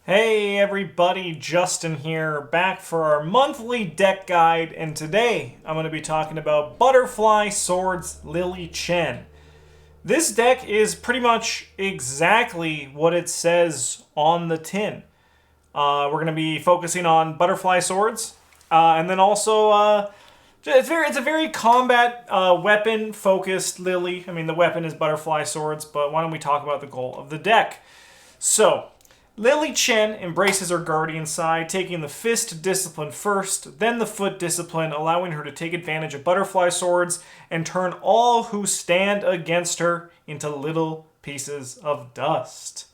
Hey everybody, Justin here, back for our monthly deck guide, and today I'm going to be talking about Butterfly Swords Lily Chen. This deck is pretty much exactly what it says on the tin. We're going to be focusing on Butterfly Swords, and then also it's a very combat weapon focused Lily. I mean, the weapon is Butterfly Swords, but why don't we talk about the goal of the deck? So, Lily Chen embraces her guardian side, taking the fist discipline first, then the foot discipline, allowing her to take advantage of butterfly swords and turn all who stand against her into little pieces of dust.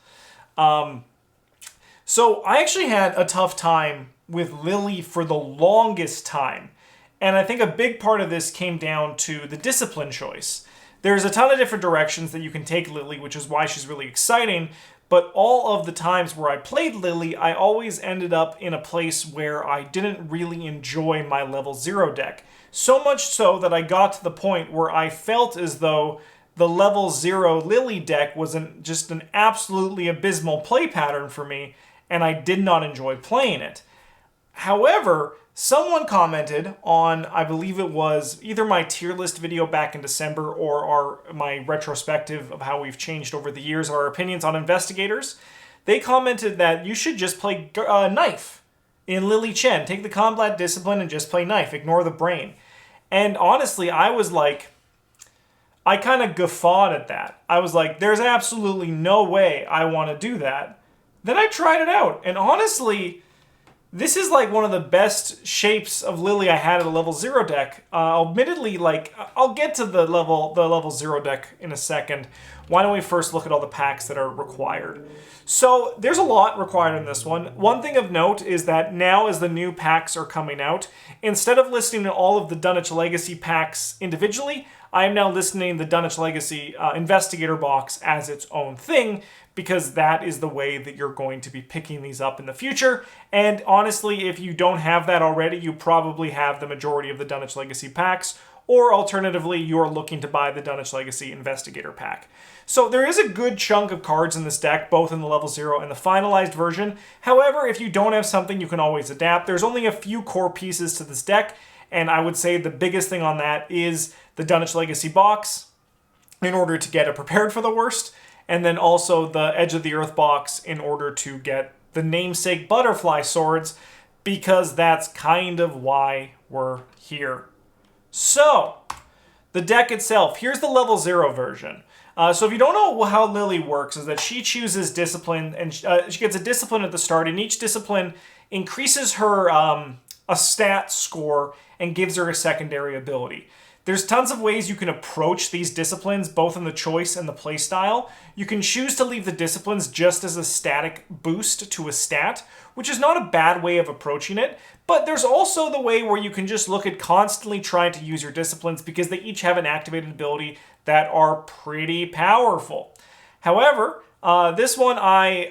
So I actually had a tough time with Lily for the longest time. And I think a big part of this came down to the discipline choice. There's a ton of different directions that you can take Lily, which is why she's really exciting. But all of the times where I played Lily, I always ended up in a place where I didn't really enjoy my level 0 deck. So much so that I got to the point where I felt as though the level 0 Lily deck was just an absolutely abysmal play pattern for me, and I did not enjoy playing it. However, someone commented on, I believe it was either my tier list video back in December or my retrospective of how we've changed over the years, our opinions on investigators. They commented that you should just play Knife in Lily Chen. Take the combat discipline and just play Knife. Ignore the brain. And honestly, I was like, I kind of guffawed at that. I was like, there's absolutely no way I want to do that. Then I tried it out. And honestly, this is like one of the best shapes of Lily I had at a level 0 deck. Admittedly, I'll get to the level 0 deck in a second. Why don't we first look at all the packs that are required? So there's a lot required in this one. One thing of note is that now as the new packs are coming out, instead of listing all of the Dunwich Legacy packs individually, I am now listing the Dunwich Legacy Investigator box as its own thing, because that is the way that you're going to be picking these up in the future. And honestly, if you don't have that already, you probably have the majority of the Dunwich Legacy packs, or alternatively, you're looking to buy the Dunwich Legacy Investigator pack. So there is a good chunk of cards in this deck, both in the level 0 and the finalized version. However, if you don't have something, you can always adapt. There's only a few core pieces to this deck, and I would say the biggest thing on that is the Dunwich Legacy box, in order to get it prepared for the worst, and then also the Edge of the Earth box in order to get the namesake Butterfly Swords, because that's kind of why we're here. So, the deck itself, here's the level 0 version. So if you don't know how Lily works, is that she chooses discipline, and she gets a discipline at the start, and each discipline increases her a stat score and gives her a secondary ability. There's tons of ways you can approach these disciplines, both in the choice and the playstyle. You can choose to leave the disciplines just as a static boost to a stat, which is not a bad way of approaching it, but there's also the way where you can just look at constantly trying to use your disciplines because they each have an activated ability that are pretty powerful. However, this one I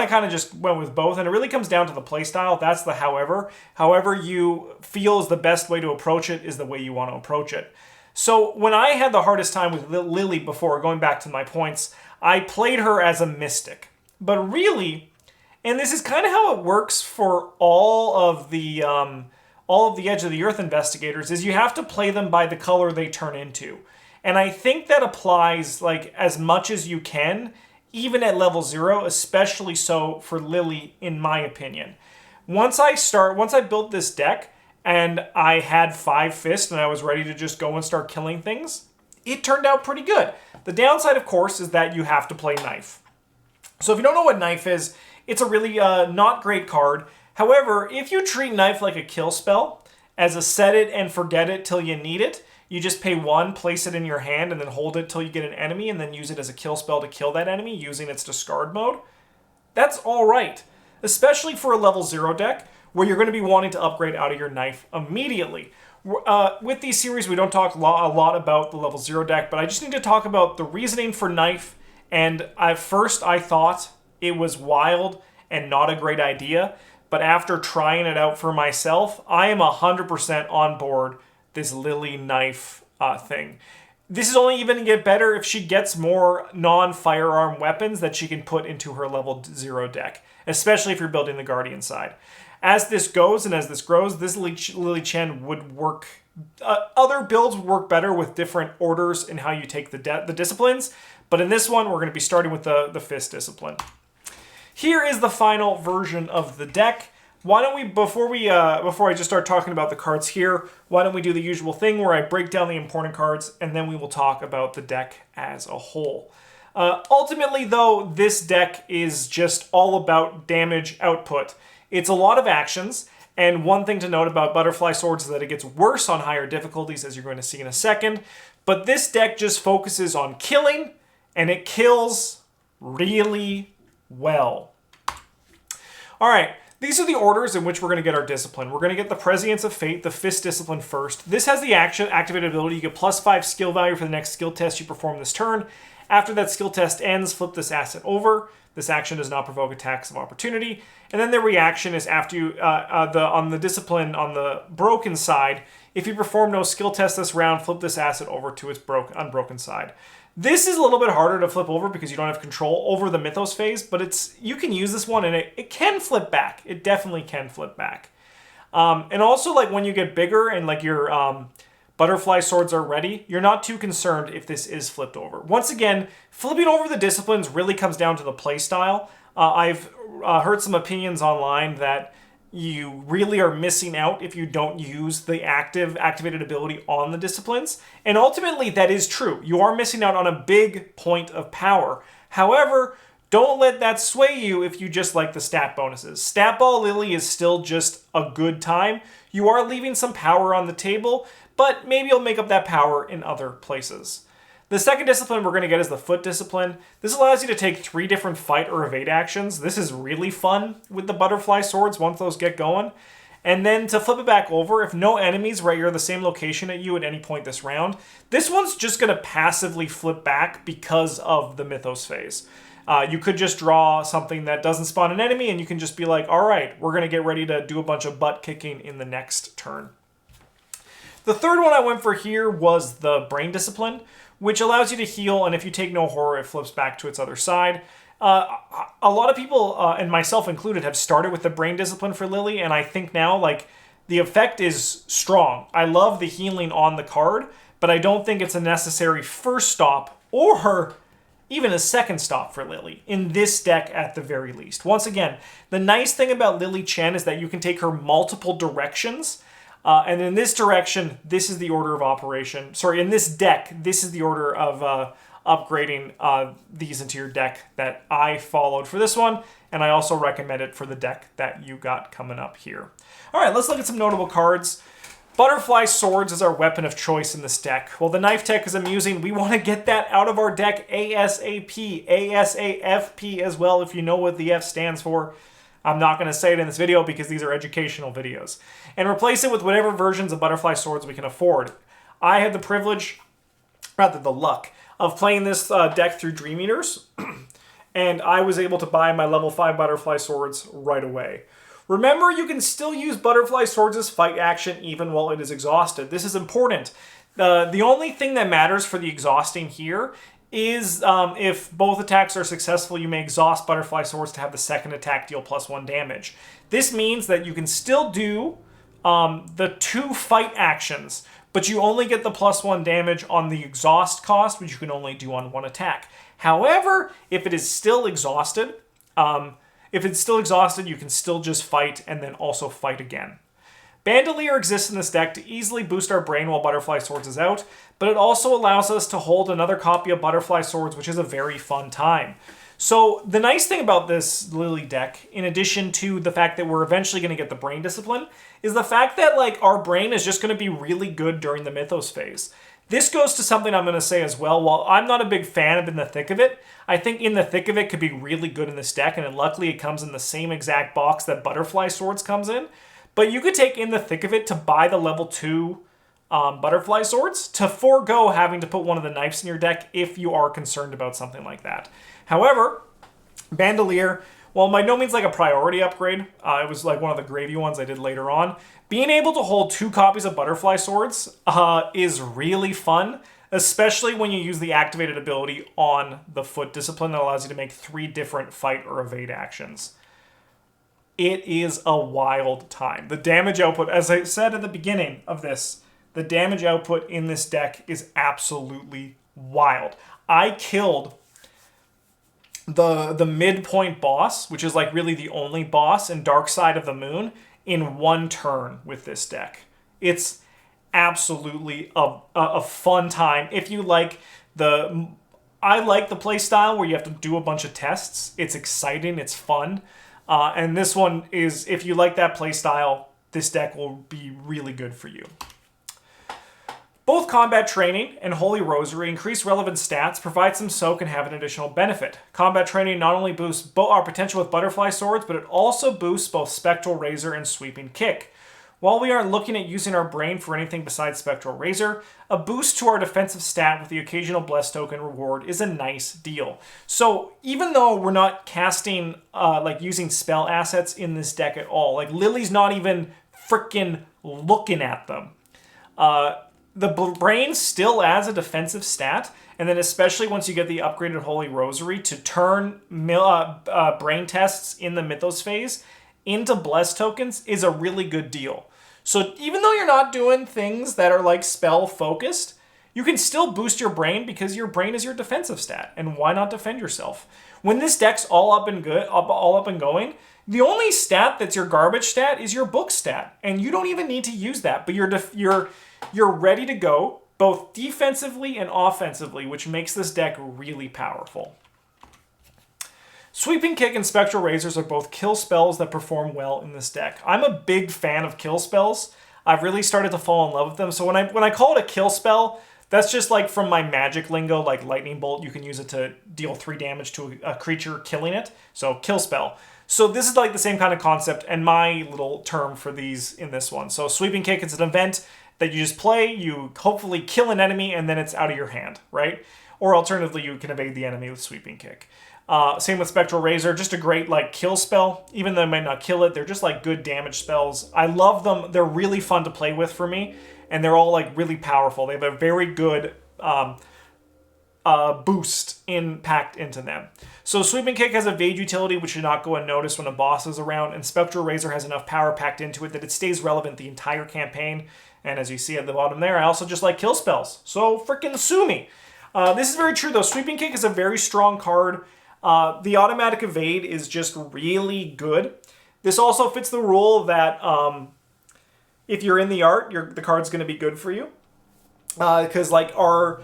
kind of just went with both, and it really comes down to the playstyle. That's the however. However you feel is the best way to approach it is the way you want to approach it. So when I had the hardest time with Lily before, going back to my points, I played her as a mystic. But really, and this is kind of how it works for all of the Edge of the Earth investigators, is you have to play them by the color they turn into. And I think that applies like as much as you can, even at level 0, especially so for Lily, in my opinion. Once I built this deck and I had 5 fists and I was ready to just go and start killing things, it turned out pretty good. The downside, of course, is that you have to play Knife. So if you don't know what Knife is, it's a really not great card. However, if you treat Knife like a kill spell, as a set it and forget it till you need it, you just pay 1, place it in your hand, and then hold it till you get an enemy, and then use it as a kill spell to kill that enemy using its discard mode. That's alright. Especially for a level 0 deck, where you're going to be wanting to upgrade out of your Knife immediately. With these series, we don't talk a lot about the level 0 deck, but I just need to talk about the reasoning for Knife, and at first I thought it was wild and not a great idea, but after trying it out for myself, I am 100% on board this Lily Knife thing. This is only even going to get better if she gets more non-firearm weapons that she can put into her level 0 deck, especially if you're building the Guardian side. As this goes and as this grows, this Lily Chen would work. Other builds would work better with different orders in how you take the disciplines, but in this one, we're going to be starting with the Fist discipline. Here is the final version of the deck. Why don't we, before I just start talking about the cards here, why don't we do the usual thing where I break down the important cards and then we will talk about the deck as a whole. Ultimately, though, this deck is just all about damage output. It's a lot of actions, and one thing to note about Butterfly Swords is that it gets worse on higher difficulties, as you're going to see in a second, but this deck just focuses on killing, and it kills really well. All right. These are the orders in which we're going to get our discipline. We're going to get the Prescience of Fate, the Fist discipline first. This has the activated ability. You get +5 skill value for the next skill test you perform this turn. After that skill test ends, flip this asset over. This action does not provoke attacks of opportunity. And then the reaction is after you, on the discipline on the broken side, if you perform no skill test this round, flip this asset over to its unbroken side. This is a little bit harder to flip over because you don't have control over the Mythos phase, but you can use this one and it can flip back. It definitely can flip back. And also, like, when you get bigger and like your Butterfly Swords are ready, you're not too concerned if this is flipped over. Once again, flipping over the disciplines really comes down to the play style. I've heard some opinions online that you really are missing out if you don't use the activated ability on the disciplines. And ultimately, that is true. You are missing out on a big point of power. However, don't let that sway you if you just like the stat bonuses. Stat Ball Lily is still just a good time. You are leaving some power on the table, but maybe you'll make up that power in other places. The second discipline we're going to get is the Foot discipline. This allows you to take 3 different fight or evade actions. This is really fun with the Butterfly Swords once those get going. And then to flip it back over, if no enemies are the same location at you at any point this round, this one's just going to passively flip back because of the Mythos phase. You could just draw something that doesn't spawn an enemy and you can just be like, all right, we're going to get ready to do a bunch of butt kicking in the next turn. The third one I went for here was the Brain discipline, which allows you to heal, and if you take no horror, it flips back to its other side. A lot of people, and myself included, have started with the Brain discipline for Lily, and I think now, like, the effect is strong. I love the healing on the card, but I don't think it's a necessary first stop or even a second stop for Lily, in this deck at the very least. Once again, the nice thing about Lily Chen is that you can take her multiple directions. And in this direction, this is the order of operation. Sorry, in this deck, this is the order of upgrading these into your deck that I followed for this one. And I also recommend it for the deck that you got coming up here. All right, let's look at some notable cards. Butterfly Swords is our weapon of choice in this deck. Well, the Knife Tech is amusing. We want to get that out of our deck ASAP, ASAFP as well, if you know what the F stands for. I'm not going to say it in this video because these are educational videos. And replace it with whatever versions of Butterfly Swords we can afford. I had the privilege, rather the luck, of playing this deck through Dream Eaters, and I was able to buy my level 5 Butterfly Swords right away. Remember, you can still use Butterfly Swords as fight action even while it is exhausted. This is important. The only thing that matters for the exhausting here is if both attacks are successful, you may exhaust Butterfly Swords to have the second attack deal +1 damage. This means that you can still do the 2 fight actions, but you only get the +1 damage on the exhaust cost, which you can only do on 1 attack. However, if it is still exhausted, you can still just fight and then also fight again. Bandolier exists in this deck to easily boost our brain while Butterfly Swords is out, but it also allows us to hold another copy of Butterfly Swords, which is a very fun time. So the nice thing about this Lily deck, in addition to the fact that we're eventually going to get the Brain discipline, is the fact that, like, our brain is just going to be really good during the Mythos phase. This goes to something I'm going to say as well. While I'm not a big fan of In the Thick of It, I think In the Thick of It could be really good in this deck, and luckily it comes in the same exact box that Butterfly Swords comes in. But you could take In the Thick of It to buy the level 2 Butterfly Swords to forego having to put one of the knives in your deck if you are concerned about something like that. However, Bandolier, while by no means like a priority upgrade, it was like one of the gravy ones I did later on. Being able to hold 2 copies of Butterfly Swords is really fun, especially when you use the activated ability on the foot discipline that allows you to make 3 different fight or evade actions. It is a wild time. The damage output, as I said at the beginning of this, the damage output in this deck is absolutely wild. I killed the midpoint boss, which is like really the only boss in Dark Side of the Moon, in 1 turn with this deck. It's absolutely a fun time. If you like I like the play style where you have to do a bunch of tests. It's exciting, it's fun. And this one is, if you like that play style, this deck will be really good for you. Both Combat Training and Holy Rosary increase relevant stats, provide some soak, and have an additional benefit. Combat Training not only boosts our potential with Butterfly Swords, but it also boosts both Spectral Razor and Sweeping Kick. While we aren't looking at using our brain for anything besides Spectral Razor, a boost to our defensive stat with the occasional Bless Token reward is a nice deal. So even though we're not casting, using spell assets in this deck at all, like Lily's not even freaking looking at them, the brain still adds a defensive stat, and then especially once you get the upgraded Holy Rosary to turn brain tests in the Mythos phase into Bless Tokens is a really good deal. So even though you're not doing things that are like spell focused, you can still boost your brain because your brain is your defensive stat, and why not defend yourself? When this deck's all up and going, the only stat that's your garbage stat is your book stat, and you don't even need to use that. But you're ready to go both defensively and offensively, which makes this deck really powerful. Sweeping Kick and Spectral Razors are both kill spells that perform well in this deck. I'm a big fan of kill spells. I've really started to fall in love with them. So when I call it a kill spell, that's just like from my magic lingo, like Lightning Bolt. You can use it to deal 3 damage to a creature, killing it. So kill spell. So this is like the same kind of concept and my little term for these in this one. So Sweeping Kick is an event that you just play, you hopefully kill an enemy, and then it's out of your hand, right? Or alternatively, you can evade the enemy with Sweeping Kick. Same with Spectral Razor, just a great like kill spell. Even though it might not kill it, they're just like good damage spells. I love them. They're really fun to play with for me, and they're all like really powerful. They have a very good boost packed into them. So Sweeping Kick has evade utility, which should not go unnoticed when a boss is around, and Spectral Razor has enough power packed into it that it stays relevant the entire campaign. And as you see at the bottom there, I also just like kill spells. So frickin' sue me. This is very true though. Sweeping Kick is a very strong card. The automatic evade is just really good. This also fits the rule that if you're in the art, the card's going to be good for you. Because like our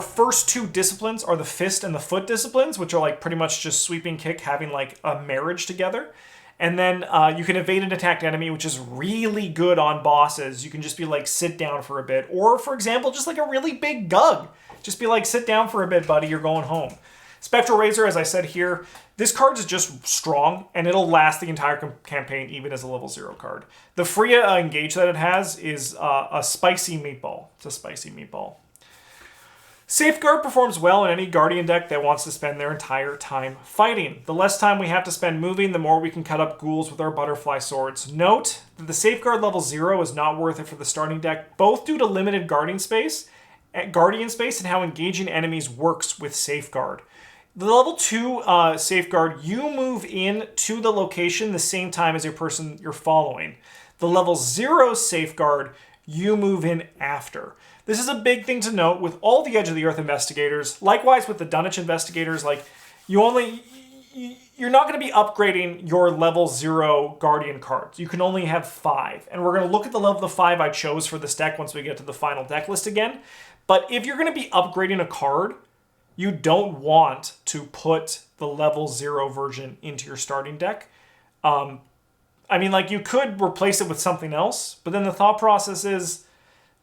first 2 disciplines are the fist and the foot disciplines, which are like pretty much just Sweeping Kick having like a marriage together. And then you can evade an attacked enemy, which is really good on bosses. You can just be like, sit down for a bit. Or, for example, just like a really big Gug. Just be like, sit down for a bit, buddy. You're going home. Spectral Razor, as I said here, this card is just strong, and it'll last the entire campaign, even as a level 0 card. The Freya Engage that it has is a spicy meatball. It's a spicy meatball. Safeguard performs well in any Guardian deck that wants to spend their entire time fighting. The less time we have to spend moving, the more we can cut up ghouls with our Butterfly Swords. Note that the Safeguard level 0 is not worth it for the starting deck, both due to limited Guardian space and how engaging enemies works with Safeguard. The level 2 Safeguard, you move in to the location the same time as your person you're following. The level 0 Safeguard, you move in after. This is a big thing to note with all the Edge of the Earth investigators. Likewise with the Dunwich investigators, like you're not going to be upgrading your level 0 Guardian cards. You can only have 5. And we're going to look at the level of 5 I chose for this deck once we get to the final deck list again. But if you're going to be upgrading a card, you don't want to put the level 0 version into your starting deck. I mean, like, you could replace it with something else, but then the thought process is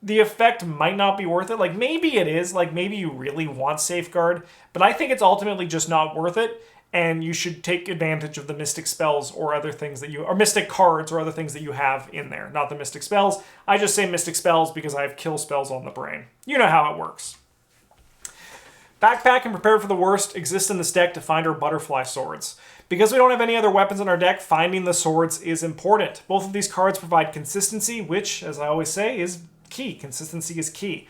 the effect might not be worth it. Like, maybe it is. Like, maybe you really want Safeguard, but I think it's ultimately just not worth it, and you should take advantage of the Mystic spells or other things that or Mystic cards or other things that you have in there. Not the Mystic spells. I just say Mystic spells because I have kill spells on the brain. You know how it works. Backpack and Prepare for the Worst exist in this deck to find our Butterfly Swords. Because we don't have any other weapons in our deck, finding the swords is important. Both of these cards provide consistency, which, as I always say, is key. Consistency is key.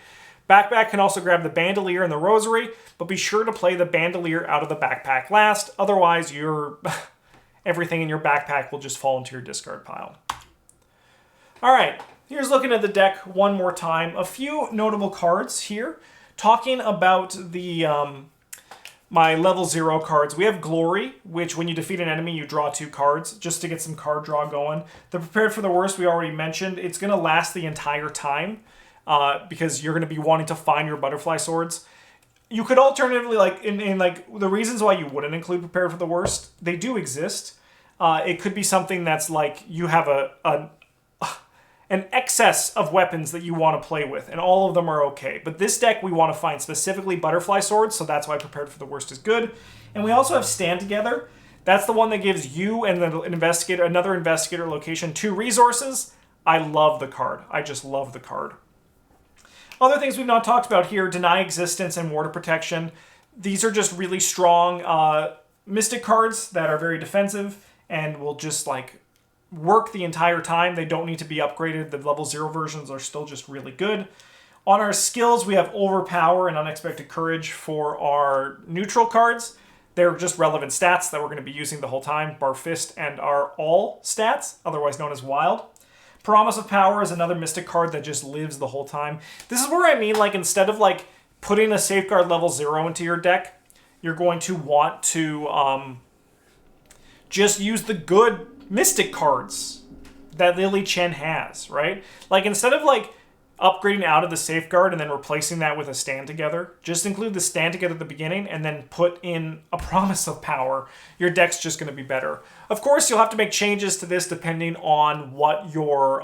Backpack can also grab the Bandolier and the Rosary, but be sure to play the Bandolier out of the backpack last, otherwise everything in your backpack will just fall into your discard pile. Alright, here's looking at the deck one more time. A few notable cards here. Talking about the my level 0 cards, we have Glory, which when you defeat an enemy, you draw 2 cards, just to get some card draw going. The Prepared for the Worst, we already mentioned. It's going to last the entire time, because you're going to be wanting to find your Butterfly Swords. You could alternatively, like, in like, the reasons why you wouldn't include Prepared for the Worst, they do exist. It could be something that's like, you have an excess of weapons that you want to play with, and all of them are okay. But this deck, we want to find specifically Butterfly Swords, so that's why Prepared for the Worst is good. And we also have Stand Together. That's the one that gives you and another investigator location 2 resources. I love the card. I just love the card. Other things we've not talked about here, Deny Existence and Water Protection. These are just really strong Mystic cards that are very defensive and will just, like, work the entire time. They don't need to be upgraded. The level 0 versions are still just really good. On our skills, we have Overpower and Unexpected Courage for our neutral cards. They're just relevant stats that we're going to be using the whole time. Bar Fist and our All stats, otherwise known as Wild. Promise of Power is another Mystic card that just lives the whole time. This is where I mean, like, instead of, like, putting a Safeguard level 0 into your deck, you're going to want to just use the good Mystic cards that Lily Chen has, right? Like, instead of, like, upgrading out of the Safeguard and then replacing that with a Stand Together, just include the Stand Together at the beginning and then put in a Promise of Power. Your deck's just going to be better. Of course, you'll have to make changes to this depending on what your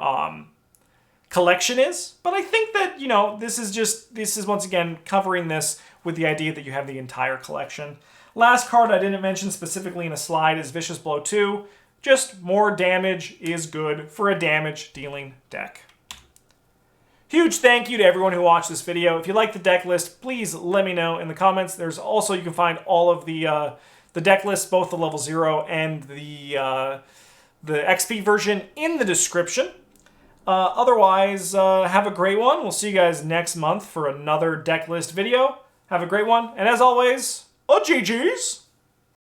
collection is, but I think that, you know, this is once again covering this with the idea that you have the entire collection. Last card I didn't mention specifically in a slide is Vicious Blow 2. Just more damage is good for a damage-dealing deck. Huge thank you to everyone who watched this video. If you like the deck list, please let me know in the comments. There's also, you can find all of the deck lists, both the level 0 and the XP version in the description. Otherwise, have a great one. We'll see you guys next month for another deck list video. Have a great one. And as always, GG's!